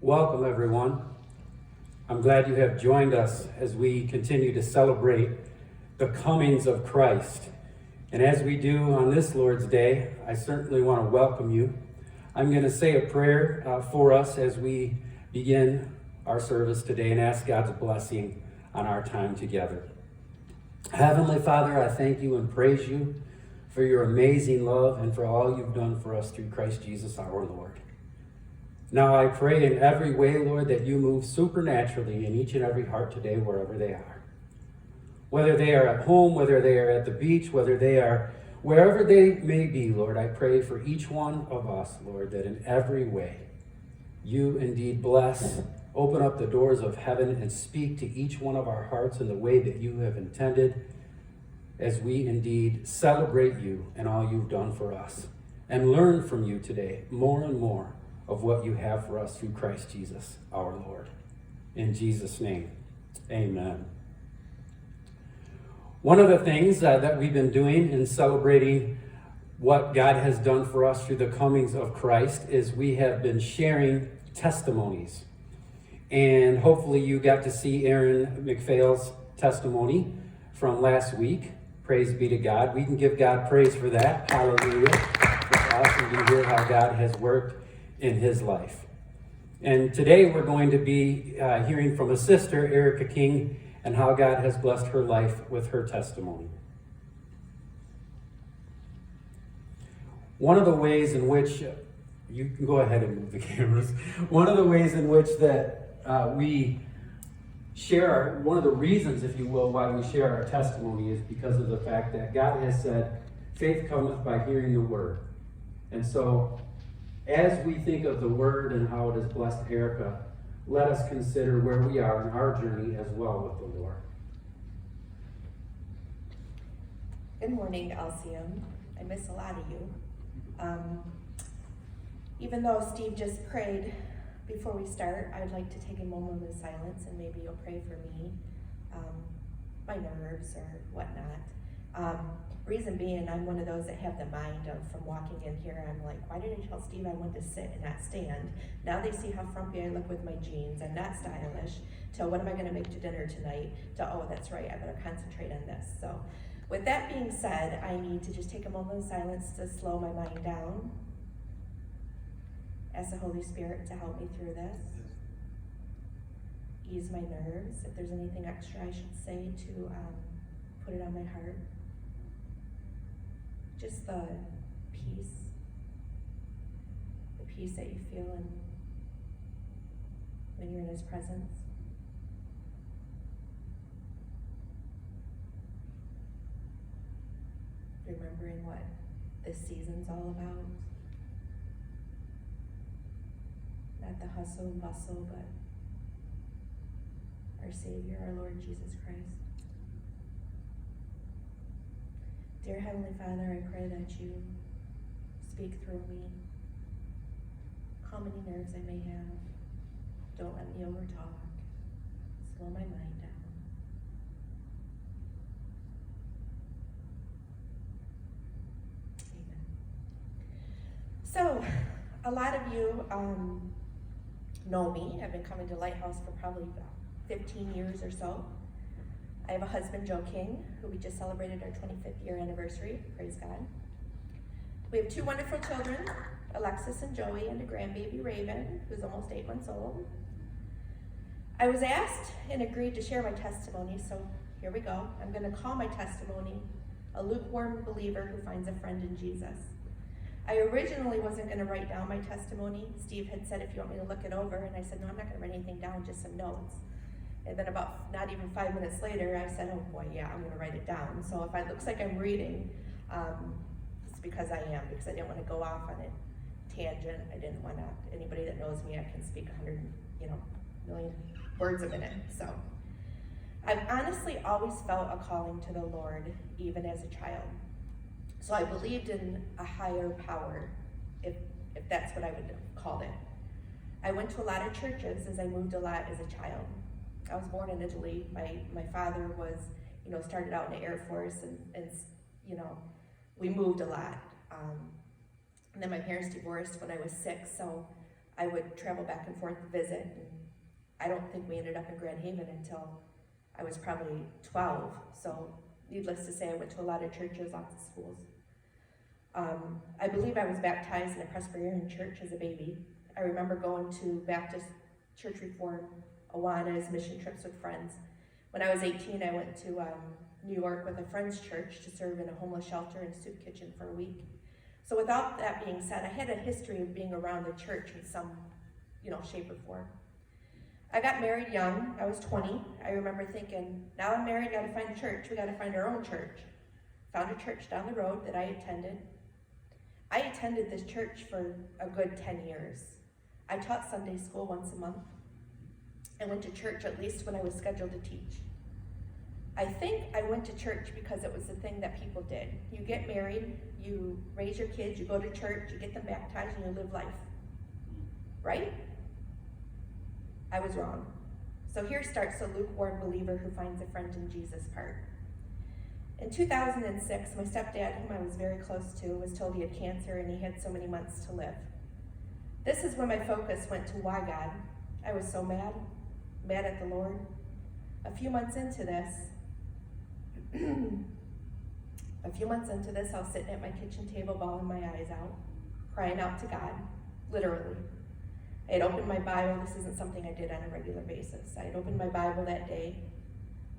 Welcome, everyone. I'm glad you have joined us as we continue to celebrate the comings of Christ. And as we do on this Lord's Day, I certainly want to welcome you. I'm going to say a prayer for us as we begin our service today and ask God's blessing on our time together. Heavenly Father, I thank you and praise you for your amazing love and for all you've done for us through Christ Jesus our Lord. Now I pray in every way, Lord, that you move supernaturally in each and every heart today, wherever they are. Whether they are at home, whether they are at the beach, whether they are wherever they may be, Lord, I pray for each one of us, Lord, that in every way you indeed bless, open up the doors of heaven and speak to each one of our hearts in the way that you have intended as we indeed celebrate you and all you've done for us and learn from you today more and more of what you have for us through Christ Jesus, our Lord. In Jesus' name, amen. One of the things that we've been doing in celebrating what God has done for us through the comings of Christ is we have been sharing testimonies. And hopefully you got to see Aaron McPhail's testimony from last week. Praise be to God. We can give God praise for that. Hallelujah. It's awesome to hear how God has worked in his life. And today we're going to be hearing from a sister, Erica King, and how God has blessed her life with her testimony. One of the ways in which, you can go ahead and move the cameras, one of the ways in which that we share, one of the reasons, if you will, why we share our testimony is because of the fact that God has said, faith cometh by hearing the word. And so, as we think of the word and how it has blessed Erica, let us consider where we are in our journey as well with the Lord. Good morning, LCM. I miss a lot of you. Even though Steve just prayed before we start, I'd like to take a moment of silence and maybe you'll pray for me, my nerves or whatnot. Reason being, I'm one of those that have the mind of, from walking in here, I'm like, why did I tell Steve I wanted to sit and not stand? Now they see how frumpy I look with my jeans. I'm not stylish. To what am I going to make to dinner tonight? To, oh, that's right, I better concentrate on this. So with that being said, I need to just take a moment of silence to slow my mind down. Ask the Holy Spirit to help me through this. Ease my nerves. If there's anything extra I should say to put it on my heart. Just the peace that you feel when you're in his presence. Remembering what this season's all about. Not the hustle and bustle, but our Savior, our Lord Jesus Christ. Dear Heavenly Father, I pray that you speak through me. Calm any nerves I may have. Don't let me overtalk. Slow my mind down. Amen. So, a lot of you know me. I've been coming to Lighthouse for probably about 15 years or so. I have a husband, Joe King, who we just celebrated our 25th year anniversary. Praise God. We have two wonderful children, Alexis and Joey, and a grandbaby, Raven, who's almost 8 months old. I was asked and agreed to share my testimony, so here we go. I'm going to call my testimony a lukewarm believer who finds a friend in Jesus. I originally wasn't going to write down my testimony. Steve had said, if you want me to look it over, and I said, no, I'm not going to write anything down, just some notes. And then about not even 5 minutes later, I said, oh boy, yeah, I'm gonna write it down. So if it looks like I'm reading, it's because I am, because I didn't want to go off on a tangent. I didn't want to, anybody that knows me, I can speak 100, million words a minute. So I've honestly always felt a calling to the Lord, even as a child. So I believed in a higher power, if that's what I would have called it. I went to a lot of churches as I moved a lot as a child. I was born in Italy. My father was, started out in the Air Force and we moved a lot. And then my parents divorced when I was 6, so I would travel back and forth to visit, and I don't think we ended up in Grand Haven until I was probably 12, so needless to say, I went to a lot of churches, lots of schools. I believe I was baptized in a Presbyterian church as a baby. I remember going to Baptist Church Reform, Awanas, mission trips with friends. When I was 18, I went to New York with a friend's church to serve in a homeless shelter and soup kitchen for a week. So without that being said, I had a history of being around the church in some, shape or form. I got married young. I was 20. I remember thinking, now I'm married, gotta find a church. We gotta find our own church. Found a church down the road that I attended. I attended this church for a good 10 years. I taught Sunday school once a month. I went to church at least when I was scheduled to teach. I think I went to church because it was the thing that people did. You get married, you raise your kids, you go to church, you get them baptized, and you live life. Right? I was wrong. So here starts the lukewarm believer who finds a friend in Jesus part. In 2006, my stepdad, whom I was very close to, was told he had cancer and he had so many months to live. This is when my focus went to why God. I was so mad at the Lord. A few months into this, I was sitting at my kitchen table bawling my eyes out, crying out to God, literally. I had opened my Bible. This isn't something I did on a regular basis. I had opened my Bible that day.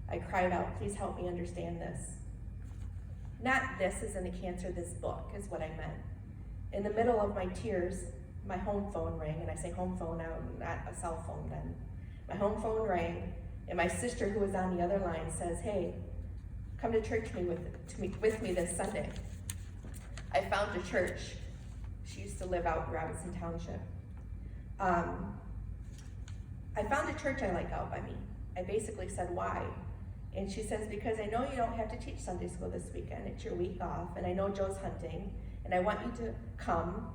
I cried out, please help me understand this. Not this isn't a cancer, this book is what I meant. In the middle of my tears, my home phone rang, and I say home phone now, not a cell phone then. My home phone rang, and my sister, who was on the other line, says, hey, come to church with me this Sunday. I found a church. She used to live out in Robinson Township. I found a church I like out by me. I basically said, why? And she says, because I know you don't have to teach Sunday school this weekend. It's your week off, and I know Joe's hunting, and I want you to come.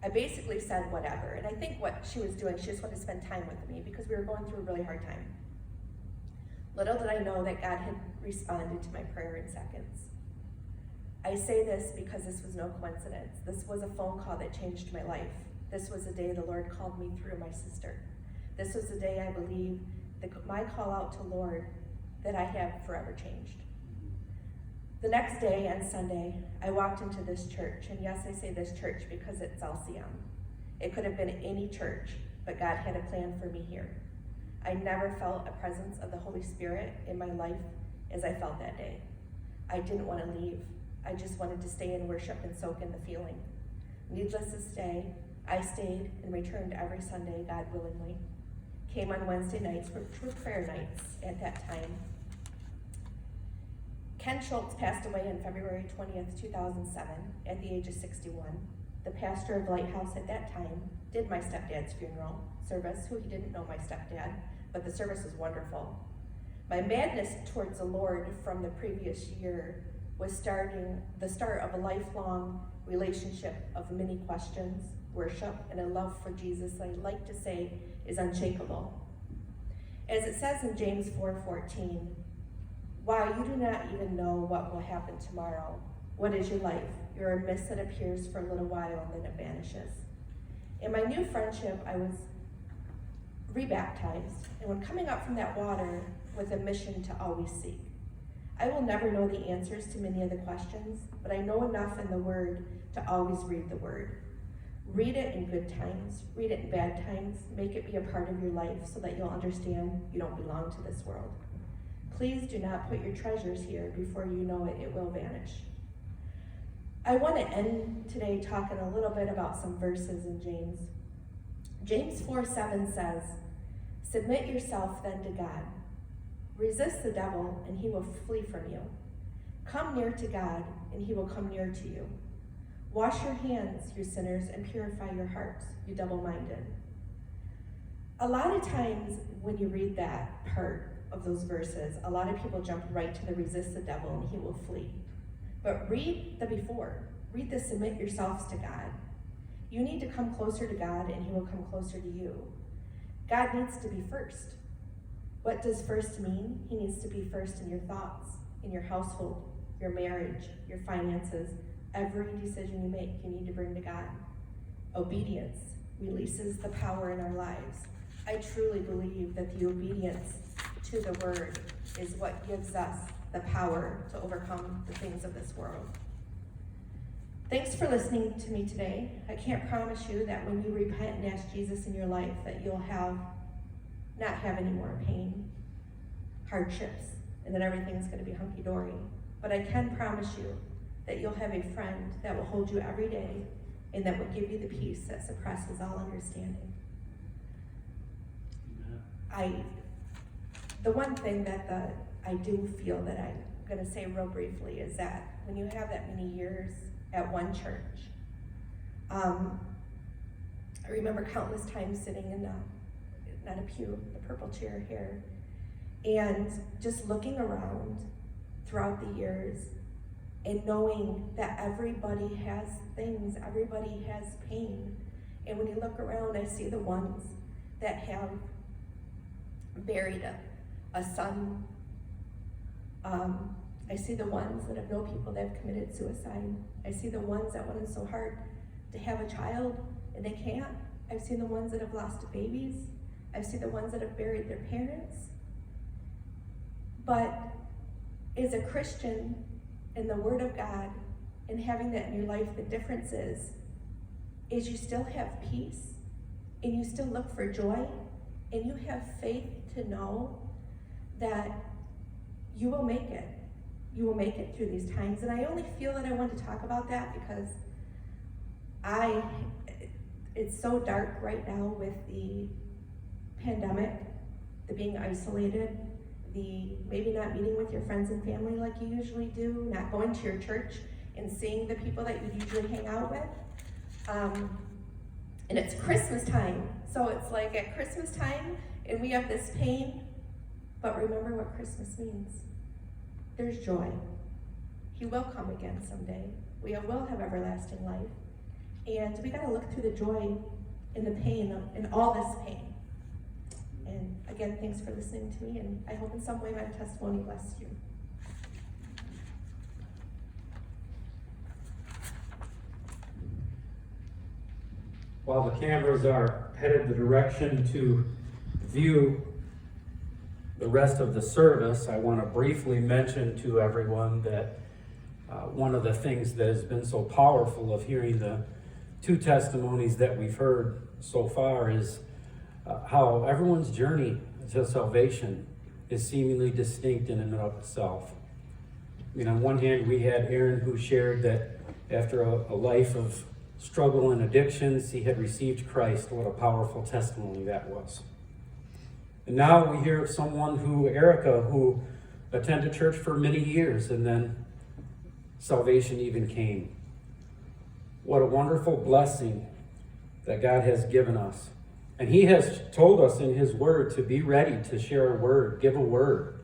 I basically said whatever, and I think what she was doing, she just wanted to spend time with me because we were going through a really hard time. Little did I know that God had responded to my prayer in seconds. I say this because this was no coincidence. This was a phone call that changed my life. This was the day the Lord called me through my sister. This was the day I believe that my call out to Lord that I have forever changed. The next day on Sunday, I walked into this church, and yes, I say this church because it's LCM. It could have been any church, but God had a plan for me here. I never felt a presence of the Holy Spirit in my life as I felt that day. I didn't want to leave. I just wanted to stay and worship and soak in the feeling. Needless to say, I stayed and returned every Sunday, God willingly. Came on Wednesday nights, which were prayer nights at that time. Ken Schultz passed away on February 20th, 2007, at the age of 61. The pastor of Lighthouse at that time did my stepdad's funeral service, who he didn't know my stepdad, but the service was wonderful. My madness towards the Lord from the previous year was the start of a lifelong relationship of many questions, worship, and a love for Jesus that I like to say is unshakable. As it says in James 4:14, why, you do not even know what will happen tomorrow. What is your life? You're a mist that appears for a little while and then it vanishes. In my new friendship, I was rebaptized, and when coming up from that water with a mission to always seek. I will never know the answers to many of the questions, but I know enough in the Word to always read the Word. Read it in good times, read it in bad times, make it be a part of your life so that you'll understand you don't belong to this world. Please do not put your treasures here. Before you know it, it will vanish. I want to end today talking a little bit about some verses in James. James 4:7 says, submit yourself then to God. Resist the devil and he will flee from you. Come near to God and he will come near to you. Wash your hands, you sinners, and purify your hearts, you double-minded. A lot of times when you read that part of those verses, a lot of people jump right to the resist the devil and he will flee. But read the before. Read the submit yourselves to God. You need to come closer to God and he will come closer to you. God needs to be first. What does first mean? He needs to be first in your thoughts, in your household, your marriage, your finances. Every decision you make, you need to bring to God. Obedience. releases the power in our lives. I truly believe that the obedience to the word is what gives us the power to overcome the things of this world. Thanks for listening to me today. I can't promise you that when you repent and ask Jesus in your life that you'll not have any more pain, hardships, and that everything's going to be hunky-dory. But I can promise you that you'll have a friend that will hold you every day and that will give you the peace that surpasses all understanding. The one thing that I do feel that I'm going to say real briefly is that when you have that many years at one church, I remember countless times sitting in not a pew, the purple chair here, and just looking around throughout the years and knowing that everybody has things, everybody has pain. And when you look around, I see the ones that have buried a son. I see the ones that have known people that have committed suicide. I see the ones that wanted so hard to have a child and they can't. I've seen the ones that have lost babies. I've seen the ones that have buried their parents. But as a Christian in the Word of God and having that in your life, the difference is you still have peace and you still look for joy and you have faith to know that you will make it. You will make it through these times. And I only feel that I want to talk about that because it's so dark right now with the pandemic, the being isolated, the maybe not meeting with your friends and family like you usually do, not going to your church and seeing the people that you usually hang out with. And it's Christmas time. So it's like at Christmas time and we have this pain, but remember what Christmas means. There's joy. He will come again someday. We will have everlasting life. And we got to look through the joy and the pain and all this pain. And again, thanks for listening to me, and I hope in some way my testimony blessed you. While the cameras are headed the direction to view the rest of the service, I want to briefly mention to everyone that one of the things that has been so powerful of hearing the two testimonies that we've heard so far is how everyone's journey to salvation is seemingly distinct in and of itself. I mean, on one hand, we had Aaron who shared that after a life of struggle and addictions, he had received Christ. What a powerful testimony that was. And now we hear of someone Erica, who attended church for many years and then salvation even came. What a wonderful blessing that God has given us. And he has told us in his word to be ready to share a word, give a word.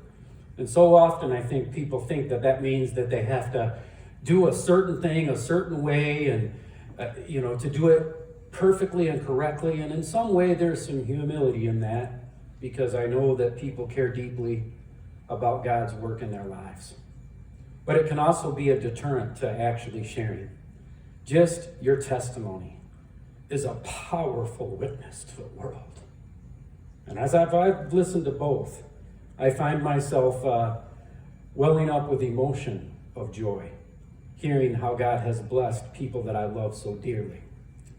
And so often I think people think that means that they have to do a certain thing a certain way and, to do it perfectly and correctly. And in some way there's some humility in that, because I know that people care deeply about God's work in their lives. But it can also be a deterrent to actually sharing. Just your testimony is a powerful witness to the world. And as I've listened to both, I find myself welling up with emotion of joy, hearing how God has blessed people that I love so dearly.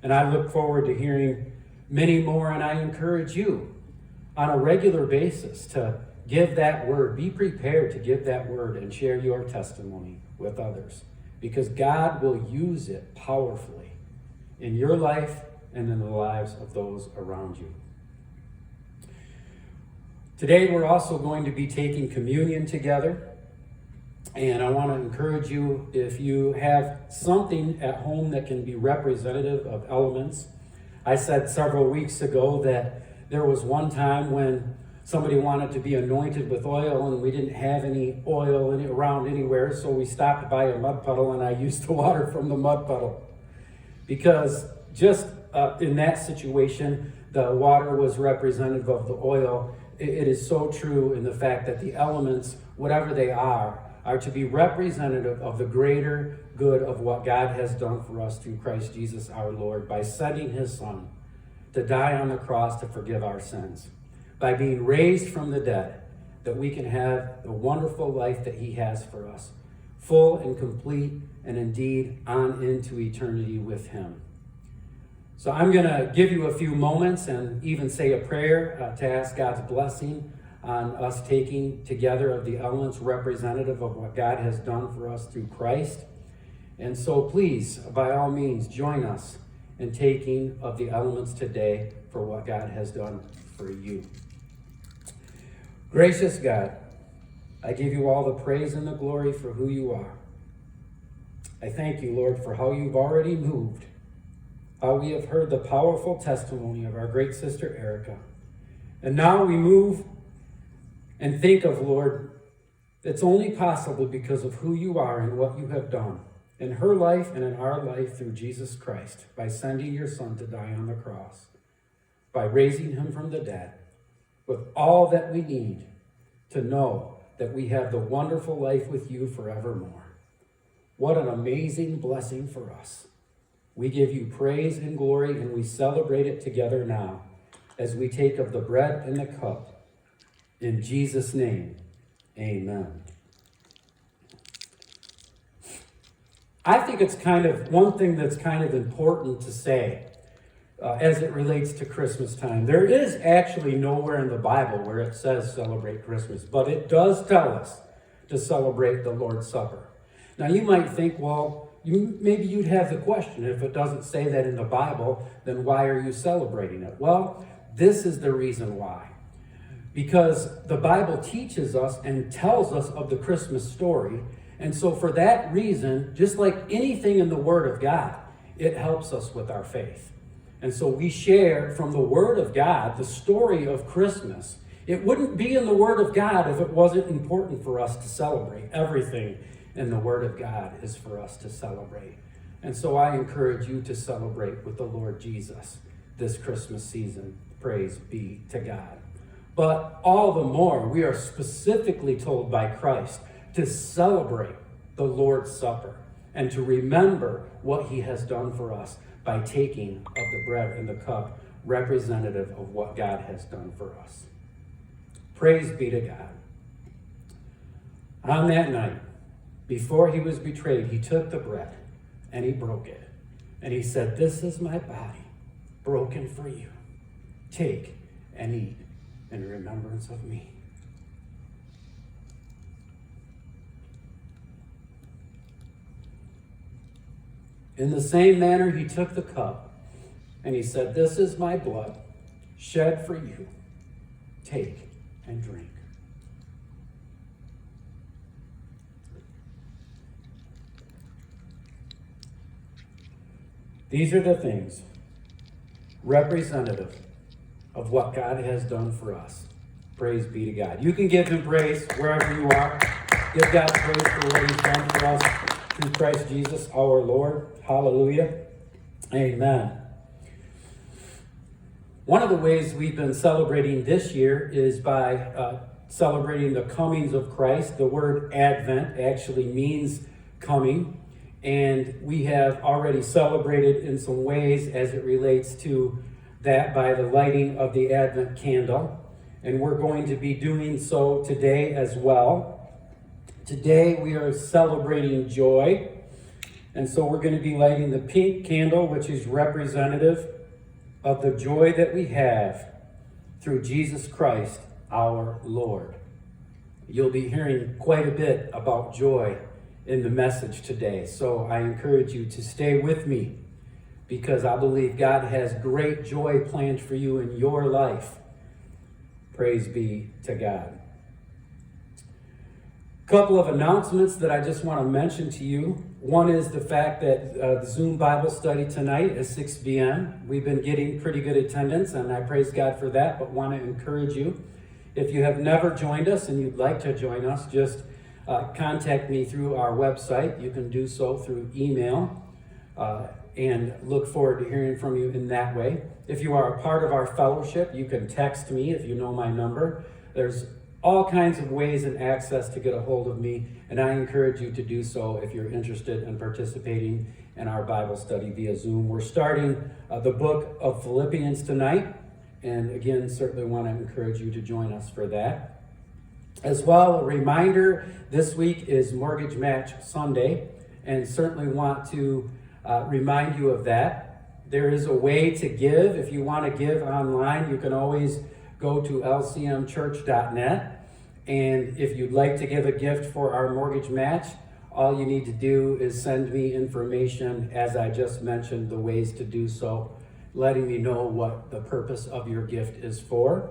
And I look forward to hearing many more, and I encourage you on a regular basis to give that word. Be prepared to give that word and share your testimony with others, because God will use it powerfully in your life and in the lives of those around you. Today we're also going to be taking communion together, and I want to encourage you, if you have something at home that can be representative of elements. I said several weeks ago that there was one time when somebody wanted to be anointed with oil and we didn't have any oil around anywhere, so we stopped by a mud puddle and I used the water from the mud puddle. Because just in that situation, the water was representative of the oil. It is so true in the fact that the elements, whatever they are to be representative of the greater good of what God has done for us through Christ Jesus our Lord by sending his Son to die on the cross to forgive our sins. By being raised from the dead, that we can have the wonderful life that he has for us, full and complete, and indeed on into eternity with him. So I'm going to give you a few moments and even say a prayer to ask God's blessing on us taking together of the elements representative of what God has done for us through Christ. And so please, by all means, join us in taking of the elements today for what God has done for you. Gracious God, I give you all the praise and the glory for who you are. I thank you, Lord, for how you've already moved, how we have heard the powerful testimony of our great sister Erica. And now we move and think of, Lord, it's only possible because of who you are and what you have done in her life and in our life through Jesus Christ, by sending your Son to die on the cross, by raising him from the dead, with all that we need to know that we have the wonderful life with you forevermore. What an amazing blessing for us. We give you praise and glory, and we celebrate it together now as we take of the bread and the cup. In Jesus' name, amen. I think it's one thing that's kind of important to say as it relates to Christmas time. There is actually nowhere in the Bible where it says celebrate Christmas, but it does tell us to celebrate the Lord's Supper. Now you might think, well, maybe you'd have the question, if it doesn't say that in the Bible, then why are you celebrating it? Well, this is the reason why. Because the Bible teaches us and tells us of the Christmas story. And so for that reason, just like anything in the Word of God, it helps us with our faith. And so we share from the Word of God the story of Christmas. It wouldn't be in the Word of God if it wasn't important for us to celebrate. Everything in the Word of God is for us to celebrate. And so I encourage you to celebrate with the Lord Jesus this Christmas season. Praise be to God. But all the more, we are specifically told by Christ to celebrate the Lord's Supper and to remember what he has done for us by taking of the bread and the cup, representative of what God has done for us. Praise be to God. On that night, before he was betrayed, he took the bread and he broke it. And he said, "This is my body, broken for you. Take and eat in remembrance of me." In the same manner, he took the cup and he said, "This is my blood, shed for you. Take and drink." These are the things representative of what God has done for us. Praise be to God. You can give him praise wherever you are. Give God praise for what he's done for us through Christ Jesus our Lord. Hallelujah. Amen. One of the ways we've been celebrating this year is by celebrating the comings of Christ. The word Advent actually means coming. And we have already celebrated in some ways as it relates to that by the lighting of the Advent candle. And we're going to be doing so today as well. Today we are celebrating joy. And so we're going to be lighting the pink candle, which is representative of the joy that we have through Jesus Christ, our Lord. You'll be hearing quite a bit about joy in the message today. So I encourage you to stay with me because I believe God has great joy planned for you in your life. Praise be to God. A couple of announcements that I just want to mention to you. One is the fact that the Zoom Bible study tonight is 6 p.m. We've been getting pretty good attendance, and I praise God for that, but want to encourage you. If you have never joined us and you'd like to join us, just contact me through our website. You can do so through email and look forward to hearing from you in that way. If you are a part of our fellowship, you can text me if you know my number. There's all kinds of ways and access to get a hold of me, and I encourage you to do so if you're interested in participating and our Bible study via Zoom. We're starting the book of Philippians tonight, and again, certainly want to encourage you to join us for that. As well, a reminder, this week is Mortgage Match Sunday, and certainly want to remind you of that. There is a way to give. If you want to give online, you can always go to lcmchurch.net, and if you'd like to give a gift for our mortgage match, all you need to do is send me information, as I just mentioned, the ways to do so, letting me know what the purpose of your gift is for.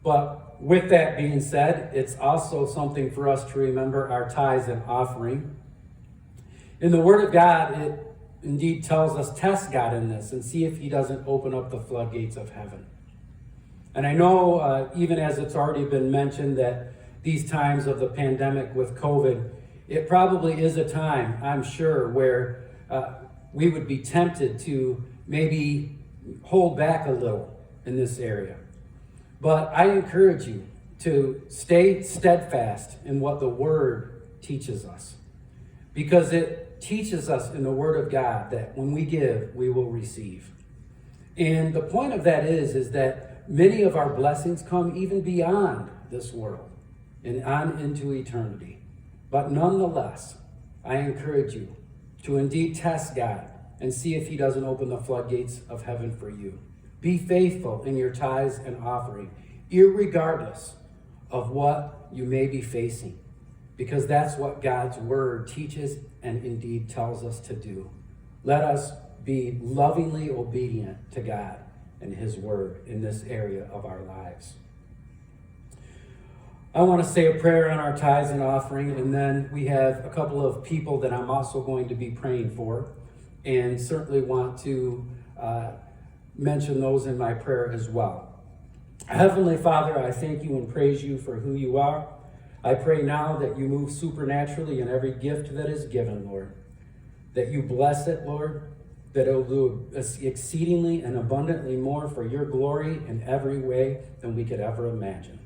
But with that being said, it's also something for us to remember our tithes and offering. In the Word of God, it indeed tells us, test God in this and see if He doesn't open up the floodgates of heaven. And I know, even as it's already been mentioned, that these times of the pandemic with COVID, it probably is a time, I'm sure, where we would be tempted to maybe hold back a little in this area. But I encourage you to stay steadfast in what the Word teaches us, because it teaches us in the Word of God that when we give, we will receive. And the point of that is that many of our blessings come even beyond this world and on into eternity. But nonetheless, I encourage you to indeed test God and see if He doesn't open the floodgates of heaven for you. Be faithful in your tithes and offering, irregardless of what you may be facing, because that's what God's Word teaches and indeed tells us to do. Let us be lovingly obedient to God and His Word in this area of our lives. I want to say a prayer on our tithes and offering, and then we have a couple of people that I'm also going to be praying for, and certainly want to mention those in my prayer as well. Heavenly Father, I thank you and praise you for who you are. I pray now that you move supernaturally in every gift that is given, Lord, that you bless it, Lord, that it will do exceedingly and abundantly more for your glory in every way than we could ever imagine.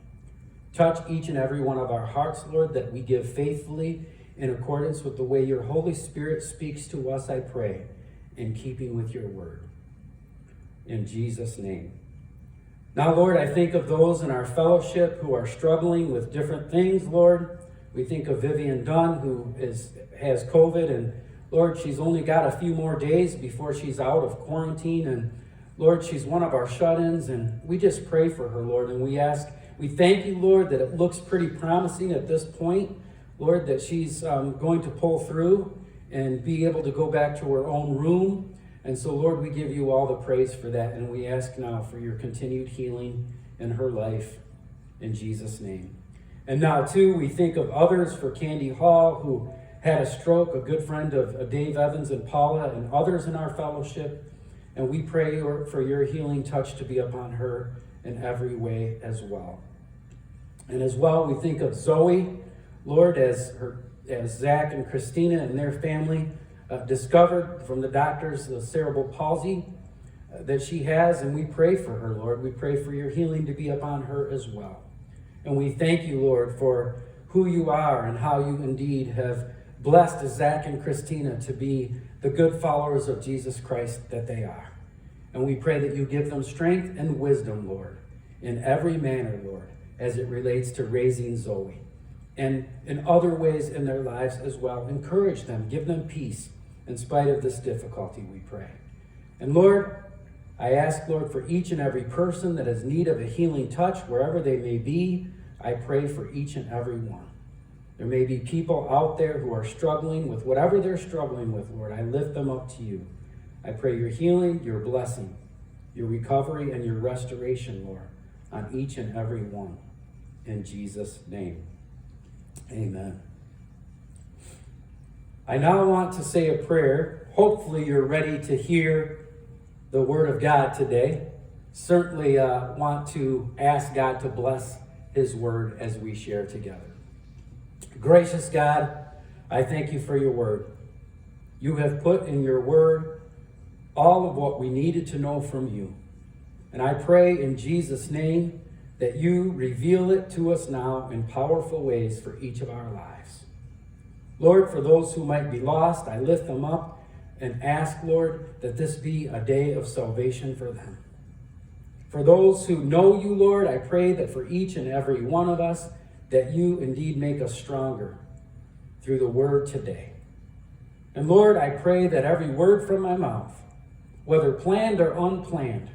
Touch each and every one of our hearts, Lord, that we give faithfully in accordance with the way your Holy Spirit speaks to us, I pray, in keeping with your word. In Jesus' name. Now, Lord, I think of those in our fellowship who are struggling with different things, Lord. We think of Vivian Dunn, who has COVID, and Lord, she's only got a few more days before she's out of quarantine, and Lord, she's one of our shut-ins, and we just pray for her, Lord, and we thank you, Lord, that it looks pretty promising at this point, Lord, that she's going to pull through and be able to go back to her own room. And so, Lord, we give you all the praise for that, and we ask now for your continued healing in her life, in Jesus' name. And now, too, we think of others, for Candy Hall, who had a stroke, a good friend of Dave Evans and Paula, and others in our fellowship. And we pray for your healing touch to be upon her in every way as well. And as well, we think of Zoe, Lord, as Zach and Christina and their family discovered from the doctors the cerebral palsy that she has, and we pray for her, Lord. We pray for your healing to be upon her as well. And we thank you, Lord, for who you are and how you indeed have blessed Zach and Christina to be the good followers of Jesus Christ that they are. And we pray that you give them strength and wisdom, Lord, in every manner, Lord, as it relates to raising Zoe. And in other ways in their lives as well. Encourage them, give them peace in spite of this difficulty, we pray. And Lord, I ask, Lord, for each and every person that has need of a healing touch, wherever they may be, I pray for each and every one. There may be people out there who are struggling with whatever they're struggling with, Lord. I lift them up to you. I pray your healing, your blessing, your recovery, and your restoration, Lord, on each and every one. In Jesus' name, amen. I now want to say a prayer. Hopefully you're ready to hear the word of God today. Certainly want to ask God to bless his word as we share together. Gracious God, I thank you for your word. You have put in your word all of what we needed to know from you. And I pray in Jesus' name that you reveal it to us now in powerful ways for each of our lives. Lord, for those who might be lost, I lift them up and ask, Lord, that this be a day of salvation for them. For those who know you, Lord, I pray that for each and every one of us, that you indeed make us stronger through the word today. And Lord, I pray that every word from my mouth, whether planned or unplanned,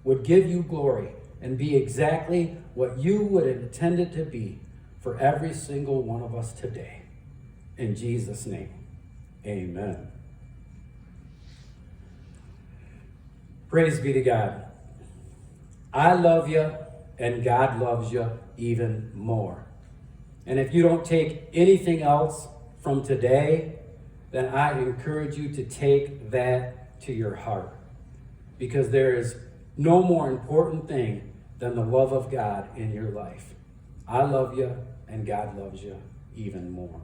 would give you glory and be exactly what you would intend it to be for every single one of us today. In Jesus' name, amen. Praise be to God. I love you, and God loves you even more. And if you don't take anything else from today, then I encourage you to take that to your heart. Because there is no more important thing than the love of God in your life. I love you, and God loves you even more.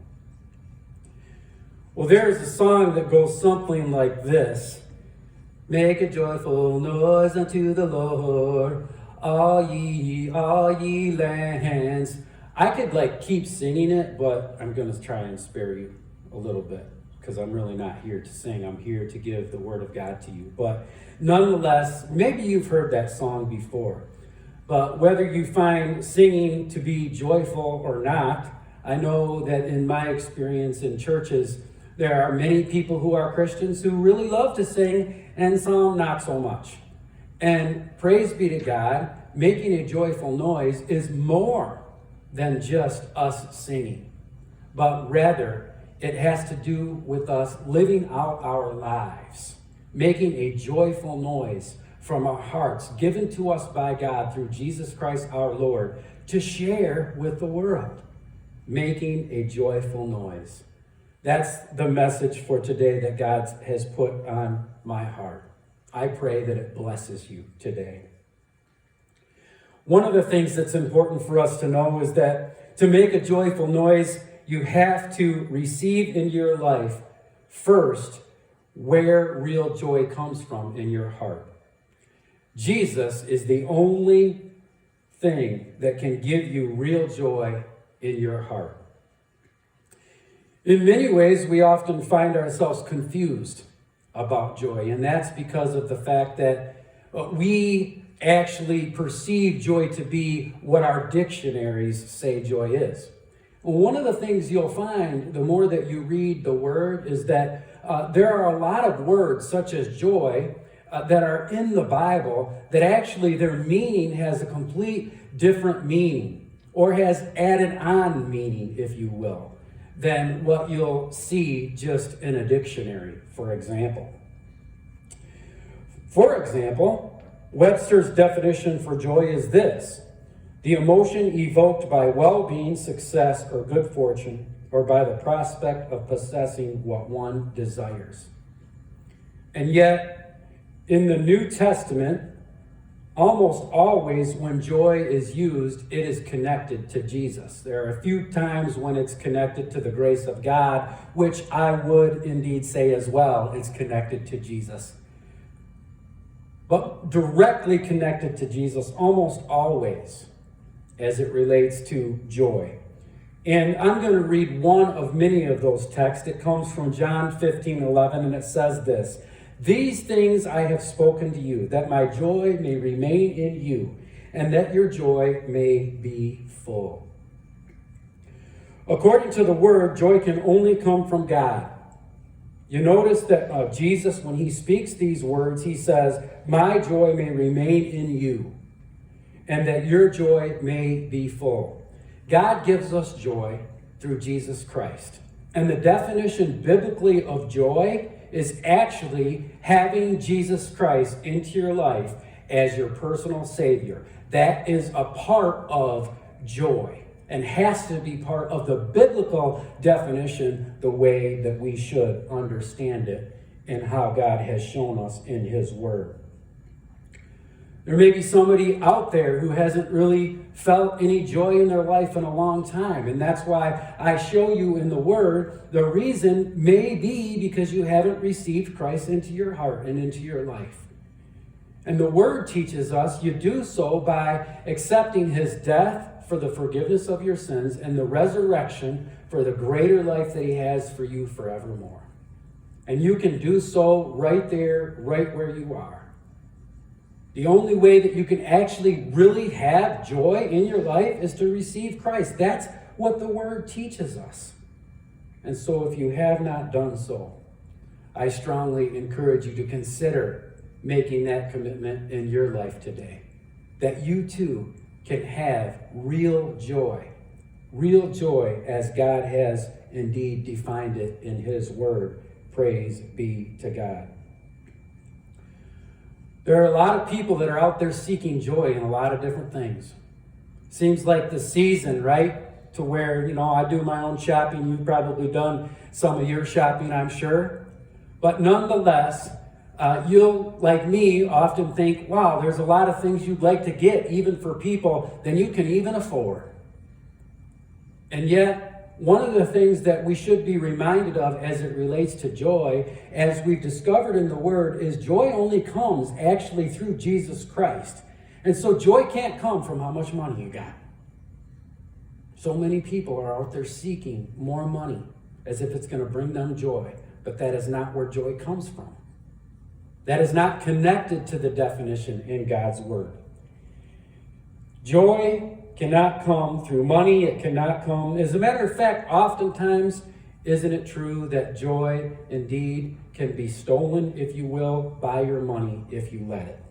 Well, there's a song that goes something like this. Make a joyful noise unto the Lord, all ye lands. I could keep singing it, but I'm going to try and spare you a little bit because I'm really not here to sing. I'm here to give the word of God to you. But nonetheless, maybe you've heard that song before. But whether you find singing to be joyful or not, I know that in my experience in churches, there are many people who are Christians who really love to sing and some not so much. And praise be to God, making a joyful noise is more than just us singing, but rather it has to do with us living out our lives, making a joyful noise from our hearts given to us by God through Jesus Christ our Lord to share with the world, making a joyful noise. That's the message for today that God has put on my heart. I pray that it blesses you today. One of the things that's important for us to know is that to make a joyful noise, you have to receive in your life first where real joy comes from in your heart. Jesus is the only thing that can give you real joy in your heart. In many ways, we often find ourselves confused about joy, and that's because of the fact that we actually perceive joy to be what our dictionaries say joy is. One of the things you'll find the more that you read the word is that there are a lot of words such as joy that are in the Bible that actually their meaning has a complete different meaning or has added on meaning, if you will, than what you'll see just in a dictionary, for example. For example, Webster's definition for joy is this: the emotion evoked by well-being, success, or good fortune, or by the prospect of possessing what one desires. And yet, in the New Testament, almost always when joy is used, it is connected to Jesus. There are a few times when it's connected to the grace of God, which I would indeed say as well is connected to Jesus. But directly connected to Jesus almost always as it relates to joy. And I'm going to read one of many of those texts. It comes from John 15:11, and it says this: "These things I have spoken to you, that my joy may remain in you, and that your joy may be full." According to the word, joy can only come from God. You notice that Jesus, when he speaks these words, he says, "My joy may remain in you, and that your joy may be full." God gives us joy through Jesus Christ. And the definition biblically of joy is actually having Jesus Christ into your life as your personal Savior. That is a part of joy and has to be part of the biblical definition, the way that we should understand it and how God has shown us in his word. There may be somebody out there who hasn't really felt any joy in their life in a long time, and that's why I show you in the Word. The reason may be because you haven't received Christ into your heart and into your life. And the Word teaches us you do so by accepting his death for the forgiveness of your sins and the resurrection for the greater life that he has for you forevermore. And you can do so right there, right where you are. The only way that you can actually really have joy in your life is to receive Christ. That's what the Word teaches us. And so if you have not done so, I strongly encourage you to consider making that commitment in your life today. That you too can have real joy as God has indeed defined it in His Word. Praise be to God. There are a lot of people that are out there seeking joy in a lot of different things. Seems like the season, right? To where, I do my own shopping. You've probably done some of your shopping, I'm sure. But nonetheless, you'll, like me, often think, wow, there's a lot of things you'd like to get, even for people, than you can even afford. And yet, one of the things that we should be reminded of as it relates to joy, as we've discovered in the Word, is joy only comes actually through Jesus Christ. And so joy can't come from how much money you got. So many people are out there seeking more money as if it's going to bring them joy. But that is not where joy comes from. That is not connected to the definition in God's Word. Joy cannot come through money. It cannot come. As a matter of fact, oftentimes, isn't it true that joy indeed can be stolen, if you will, by your money if you let it?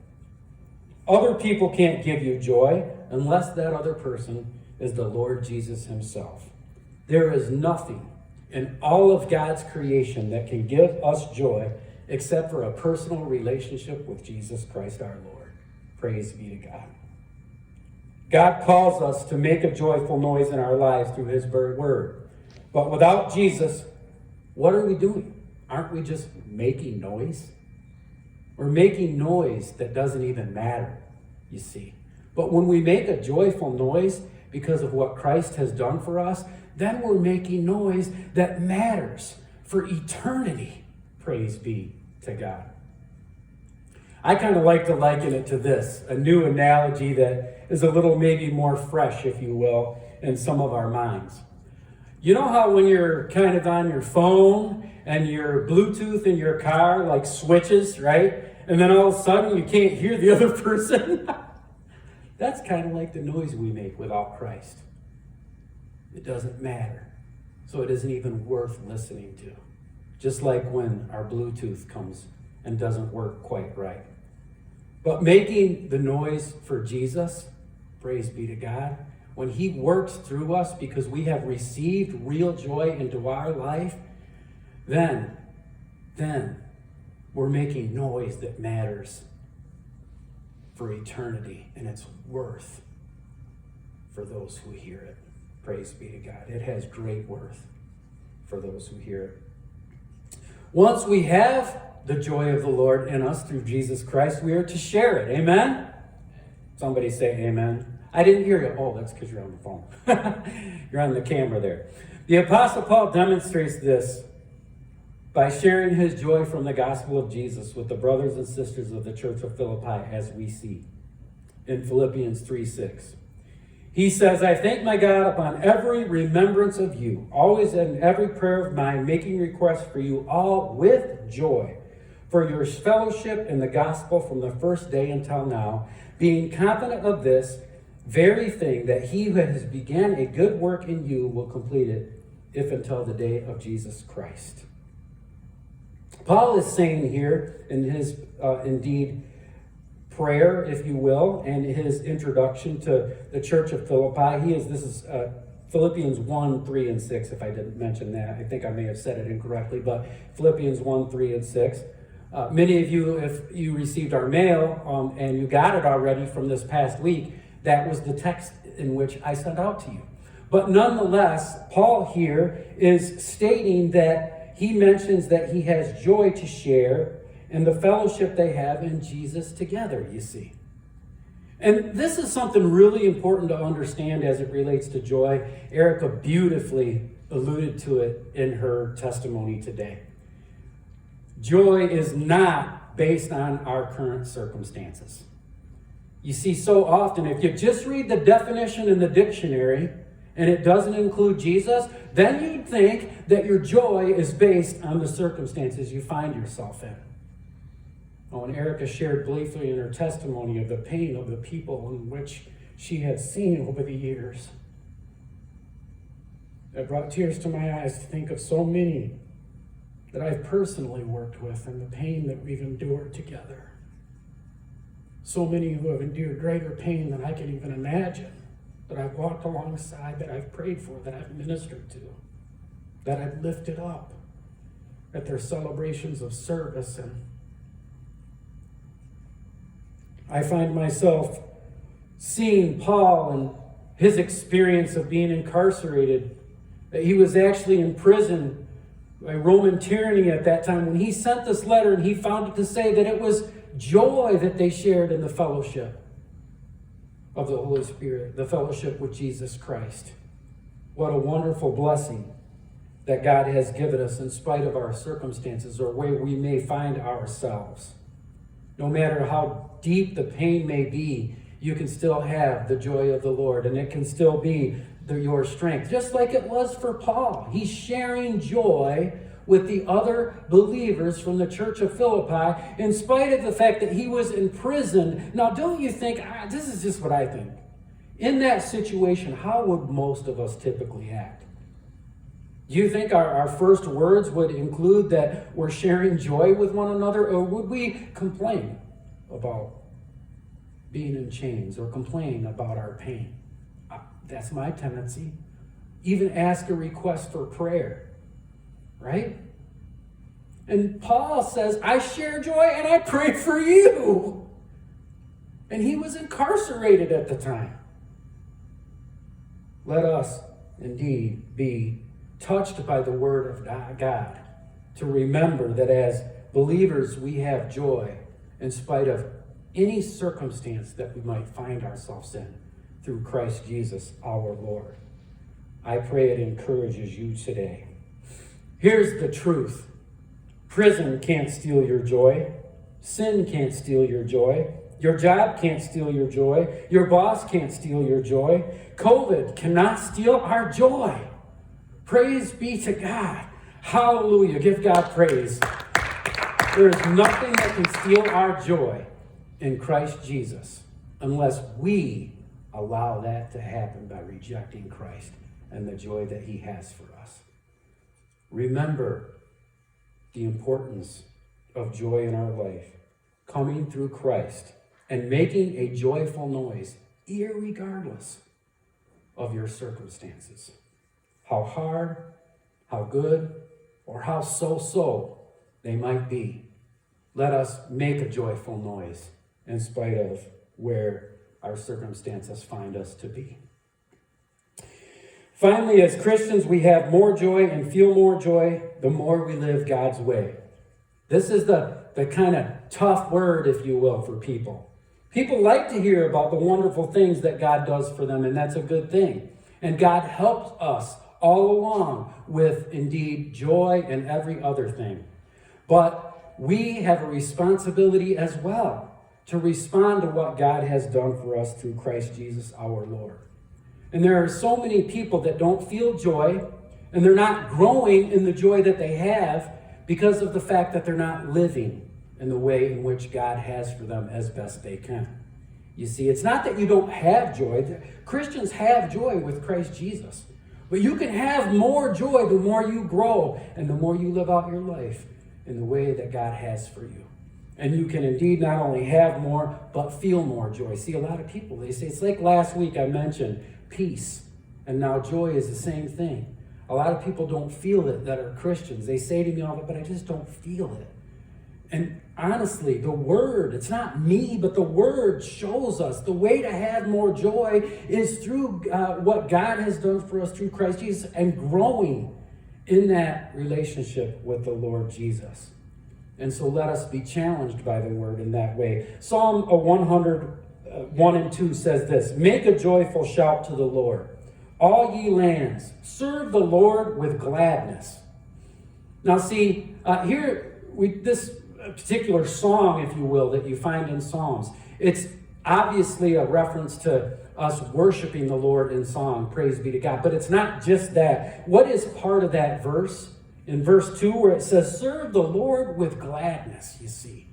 Other people can't give you joy unless that other person is the Lord Jesus Himself. There is nothing in all of God's creation that can give us joy except for a personal relationship with Jesus Christ our Lord. Praise be to God. God calls us to make a joyful noise in our lives through His Word. But without Jesus, what are we doing? Aren't we just making noise? We're making noise that doesn't even matter, you see. But when we make a joyful noise because of what Christ has done for us, then we're making noise that matters for eternity. Praise be to God. I kind of like to liken it to this, a new analogy that is a little maybe more fresh, if you will, in some of our minds. You know how when you're kind of on your phone and your Bluetooth in your car like switches, right? And then all of a sudden you can't hear the other person? That's kind of like the noise we make without Christ. It doesn't matter. So it isn't even worth listening to. Just like when our Bluetooth comes and doesn't work quite right. But making the noise for Jesus, praise be to God, when He works through us because we have received real joy into our life, then we're making noise that matters for eternity, and it's worth for those who hear it. Praise be to God. It has great worth for those who hear it. Once we have the joy of the Lord in us through Jesus Christ, we are to share it. Amen? Somebody say amen. I didn't hear you. Oh, that's because you're on the phone. You're on the camera there. The Apostle Paul demonstrates this by sharing his joy from the gospel of Jesus with the brothers and sisters of the church of Philippi, as we see in Philippians 3:6. He says, I thank my God upon every remembrance of you, always in every prayer of mine, making requests for you all with joy, for your fellowship in the gospel from the first day until now, being confident of this very thing, that he who has began a good work in you will complete it, if until the day of Jesus Christ. Paul is saying here in his, indeed, prayer, if you will, and his introduction to the church of Philippi. This is Philippians 1, 3, and 6, if I didn't mention that. I think I may have said it incorrectly, but Philippians 1, 3, and 6. Many of you, if you received our mail and you got it already from this past week, that was the text in which I sent out to you. But nonetheless, Paul here is stating that he mentions that he has joy to share in the fellowship they have in Jesus together, you see. And this is something really important to understand as it relates to joy. Erica beautifully alluded to it in her testimony today. Joy is not based on our current circumstances. You see, so often, if you just read the definition in the dictionary and it doesn't include Jesus, then you'd think that your joy is based on the circumstances you find yourself in. Oh, and Erica shared briefly in her testimony of the pain of the people in which she had seen over the years. It brought tears to my eyes to think of so many that I've personally worked with and the pain that we've endured together. So many who have endured greater pain than I can even imagine, that I've walked alongside, that I've prayed for, that I've ministered to, that I've lifted up at their celebrations of service. And I find myself seeing Paul and his experience of being incarcerated, that he was actually in prison by Roman tyranny at that time. When he sent this letter and he found it to say that it was joy that they shared in the fellowship of the Holy Spirit, the fellowship with Jesus Christ. What a wonderful blessing that God has given us in spite of our circumstances or where we may find ourselves. No matter how deep the pain may be, you can still have the joy of the Lord, and it can still be your strength, just like it was for Paul. He's sharing joy with the other believers from the church of Philippi, in spite of the fact that he was imprisoned. Now, don't you think, this is just what I think. In that situation, how would most of us typically act? Do you think our first words would include that we're sharing joy with one another, or would we complain about being in chains or complain about our pain? That's my tendency. Even ask a request for prayer, right? And Paul says, I share joy and I pray for you. And he was incarcerated at the time. Let us indeed be touched by the word of God, to remember that as believers we have joy in spite of any circumstance that we might find ourselves in through Christ Jesus our Lord. I pray it encourages you today. Here's the truth. Prison can't steal your joy. Sin can't steal your joy. Your job can't steal your joy. Your boss can't steal your joy. COVID cannot steal our joy. Praise be to God. Hallelujah. Give God praise. There is nothing that can steal our joy in Christ Jesus unless we allow that to happen by rejecting Christ and the joy that he has for us. Remember the importance of joy in our life, coming through Christ and making a joyful noise, irregardless of your circumstances. How hard, how good, or how so-so they might be. Let us make a joyful noise in spite of where our circumstances find us to be. Finally, as Christians, we have more joy and feel more joy the more we live God's way. This is the kind of tough word, if you will, for people. People like to hear about the wonderful things that God does for them, and that's a good thing. And God helps us all along with, indeed, joy and every other thing. But we have a responsibility as well to respond to what God has done for us through Christ Jesus our Lord. And there are so many people that don't feel joy, and they're not growing in the joy that they have because of the fact that they're not living in the way in which God has for them as best they can. You see, it's not that you don't have joy. Christians have joy with Christ Jesus. But you can have more joy the more you grow and the more you live out your life in the way that God has for you. And you can indeed not only have more, but feel more joy. See, a lot of people, they say, it's like last week I mentioned peace, and now joy is the same thing. A lot of people don't feel it that are Christians. They say to me all the time, but I just don't feel it. And honestly, the Word, it's not me, but the Word shows us the way to have more joy is through what God has done for us through Christ Jesus and growing in that relationship with the Lord Jesus. And so let us be challenged by the Word in that way. Psalm 101 and 2 says this, make a joyful shout to the Lord, all ye lands, serve the Lord with gladness. Now see, this particular song, if you will, that you find in Psalms, it's obviously a reference to us worshiping the Lord in song, praise be to God. But it's not just that. What is part of that verse? In verse 2, where it says, serve the Lord with gladness, you see.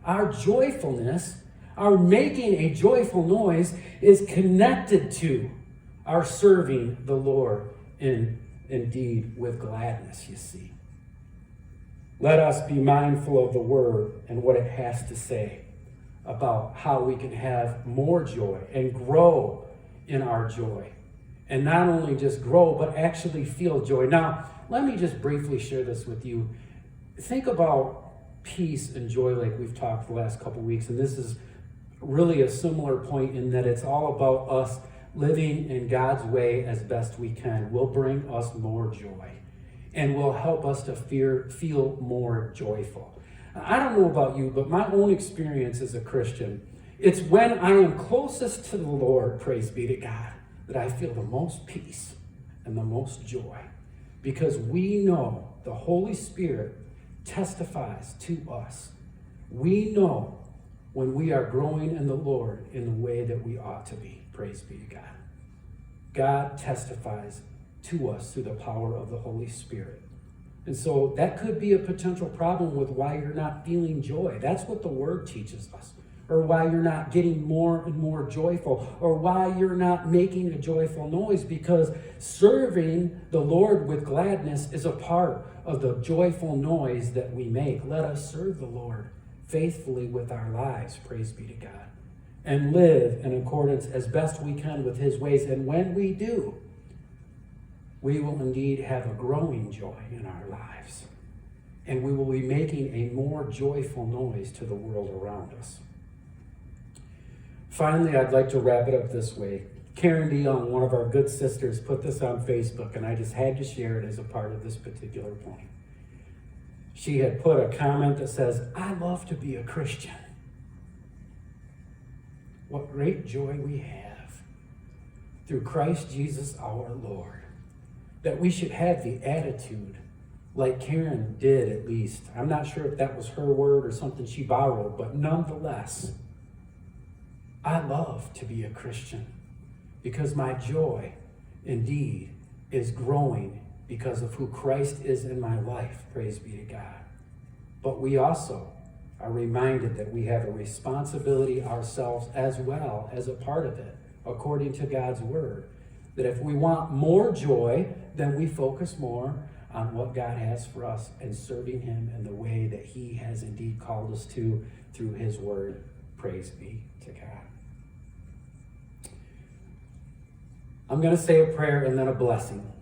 Our joyfulness, our making a joyful noise, is connected to our serving the Lord indeed with gladness, you see. Let us be mindful of the word and what it has to say about how we can have more joy and grow in our joy. And not only just grow, but actually feel joy. Now, let me just briefly share this with you. Think about peace and joy like we've talked the last couple weeks. And this is really a similar point in that it's all about us living in God's way as best we can. Will bring us more joy and will help us to feel more joyful. I don't know about you, but my own experience as a Christian, it's when I am closest to the Lord, praise be to God, that I feel the most peace and the most joy. Because we know the Holy Spirit testifies to us. We know when we are growing in the Lord in the way that we ought to be. Praise be to God. God testifies to us through the power of the Holy Spirit. And so that could be a potential problem with why you're not feeling joy. That's what the Word teaches us. Or why you're not getting more and more joyful, or why you're not making a joyful noise, because serving the Lord with gladness is a part of the joyful noise that we make. Let us serve the Lord faithfully with our lives, praise be to God, and live in accordance as best we can with His ways. And when we do, we will indeed have a growing joy in our lives, and we will be making a more joyful noise to the world around us. Finally, I'd like to wrap it up this way. Karen DeYoung, one of our good sisters, put this on Facebook, and I just had to share it as a part of this particular point. She had put a comment that says, I love to be a Christian. What great joy we have through Christ Jesus our Lord, that we should have the attitude like Karen did, at least. I'm not sure if that was her word or something she borrowed, but nonetheless, I love to be a Christian because my joy indeed is growing because of who Christ is in my life, praise be to God. But we also are reminded that we have a responsibility ourselves as well as a part of it, according to God's word. That if we want more joy, then we focus more on what God has for us and serving Him in the way that He has indeed called us to through His word, praise be to God. I'm going to say a prayer and then a blessing.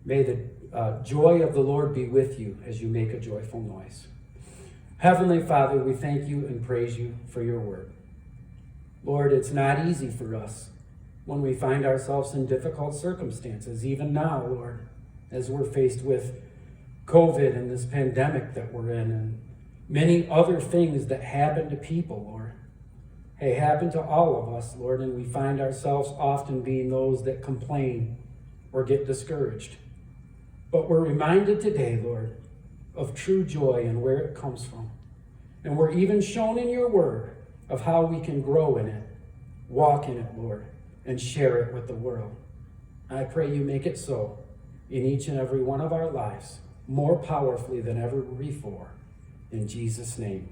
May the joy of the Lord be with you as you make a joyful noise. Heavenly Father, we thank you and praise you for your word. Lord, it's not easy for us when we find ourselves in difficult circumstances, even now, Lord, as we're faced with COVID and this pandemic that we're in and many other things that happen to people, Lord. They happen to all of us, Lord, and we find ourselves often being those that complain or get discouraged. But we're reminded today, Lord, of true joy and where it comes from. And we're even shown in your word of how we can grow in it, walk in it, Lord, and share it with the world. I pray you make it so in each and every one of our lives, more powerfully than ever before. In Jesus' name,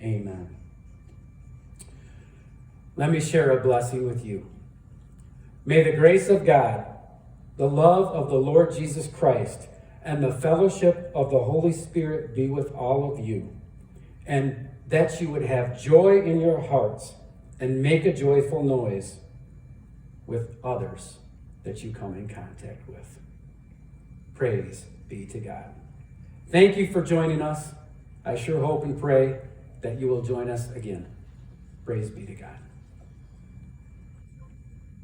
amen. Let me share a blessing with you. May the grace of God, the love of the Lord Jesus Christ, and the fellowship of the Holy Spirit be with all of you, and that you would have joy in your hearts and make a joyful noise with others that you come in contact with. Praise be to God. Thank you for joining us. I sure hope and pray that you will join us again. Praise be to God.